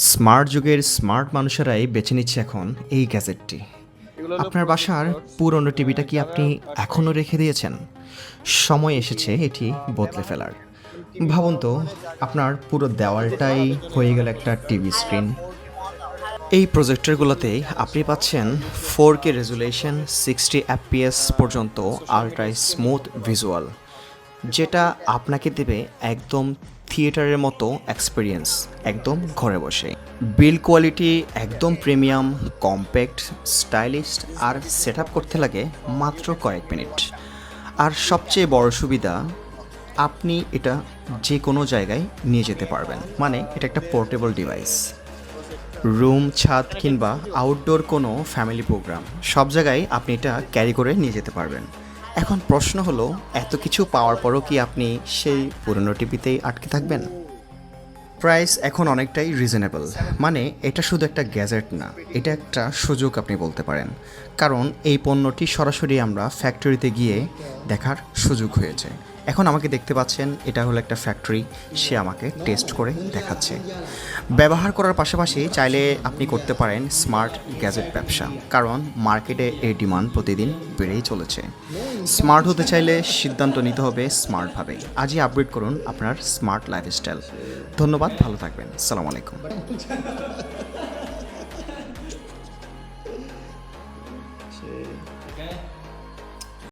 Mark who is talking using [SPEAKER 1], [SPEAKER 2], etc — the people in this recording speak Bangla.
[SPEAKER 1] স্মার্ট যুগের স্মার্ট মানুষেরাই বেছে নিচ্ছে এখন এই গ্যাজেটটি।
[SPEAKER 2] এগুলো হলো
[SPEAKER 1] আপনার বাসার
[SPEAKER 2] প্রসেসর।
[SPEAKER 1] পুরনো টিভিটা কি
[SPEAKER 2] যারা
[SPEAKER 1] আপনি
[SPEAKER 2] কাস্টমাইজ
[SPEAKER 1] এখনও রেখে দিয়েছেন? সময় এসেছে এটি বদলে
[SPEAKER 2] ব্যবহার
[SPEAKER 1] ফেলার।
[SPEAKER 2] করতে চান, টিভি
[SPEAKER 1] ভাবুন
[SPEAKER 2] বড়
[SPEAKER 1] তো,
[SPEAKER 2] মানে জায়গা কম।
[SPEAKER 1] আপনার পুরো
[SPEAKER 2] বাজেট
[SPEAKER 1] দেওয়ালটাই
[SPEAKER 2] বাড়ানোর জন্য
[SPEAKER 1] হয়ে গেল
[SPEAKER 2] প্রযুক্তি
[SPEAKER 1] একটা টিভি
[SPEAKER 2] নির্ভর
[SPEAKER 1] স্ক্রিন।
[SPEAKER 2] ব্যবহার
[SPEAKER 1] এই
[SPEAKER 2] করতে চান,
[SPEAKER 1] প্রজেক্টরগুলোতে
[SPEAKER 2] প্রযুক্তি
[SPEAKER 1] আপনি
[SPEAKER 2] আসলে
[SPEAKER 1] পাচ্ছেন
[SPEAKER 2] নিজের জন্য
[SPEAKER 1] 4K
[SPEAKER 2] কাজ করতে
[SPEAKER 1] রেজুলেশন,
[SPEAKER 2] চান,
[SPEAKER 1] 60
[SPEAKER 2] যারা
[SPEAKER 1] এফপিএস পর্যন্ত
[SPEAKER 2] সোশ্যাল
[SPEAKER 1] আল্ট্রা
[SPEAKER 2] মিডিয়ায় স্ট্রিমিং
[SPEAKER 1] স্মুথ
[SPEAKER 2] করতে
[SPEAKER 1] ভিজুয়াল,
[SPEAKER 2] পছন্দ করেন,
[SPEAKER 1] যেটা
[SPEAKER 2] সেক্ষেত্রে
[SPEAKER 1] আপনাকে দেবে একদম থিয়েটারের মতো এক্সপিরিয়েন্স, একদম
[SPEAKER 2] ডিভাইস
[SPEAKER 1] ঘরে বসে। বিল্ড কোয়ালিটি একদম প্রিমিয়াম, কম্প্যাক্ট, স্টাইলিশ, আর সেট আপ করতে লাগে মাত্র কয়েক মিনিট। আর সবচেয়ে বড় সুবিধা, আপনি এটা যে কোনো জায়গায় নিয়ে যেতে পারবেন, মানে এটা একটা পোর্টেবল ডিভাইস। রুম, ছাদ কিংবা আউটডোর কোনো ফ্যামিলি প্রোগ্রাম, সব জায়গায় আপনি এটা ক্যারি করে নিয়ে যেতে পারবেন। এখন প্রশ্ন হলো, এত কিছু পাওয়ার পরও কি আপনি সেই পুরনো টিভিতেই আটকে থাকবেন? প্রাইস এখন অনেকটাই রিজনেবল, মানে এটা শুধু একটা গ্যাজেট না, এটা একটা সুযোগ আপনি বলতে পারেন। কারণ এই পণ্যটি সরাসরি আমরা ফ্যাক্টরিতে গিয়ে দেখার সুযোগ হয়েছে। এখন আমাকে দেখতে পাচ্ছেন, এটা হলো একটা ফ্যাক্টরি, সে আমাকে টেস্ট করে দেখাচ্ছে। ব্যবহার করার পাশাপাশি চাইলে আপনি করতে পারেন স্মার্ট গ্যাজেট ব্যবসা, কারণ মার্কেটে এর ডিমান্ড প্রতিদিন বেড়েই চলেছে। স্মার্ট হতে চাইলে সিদ্ধান্ত নিতে হবে স্মার্টভাবে। আজই আপগ্রেড করুন আপনার স্মার্ট লাইফস্টাইল। ধন্যবাদ, ভালো থাকবেন। আসসালামু আলাইকুম।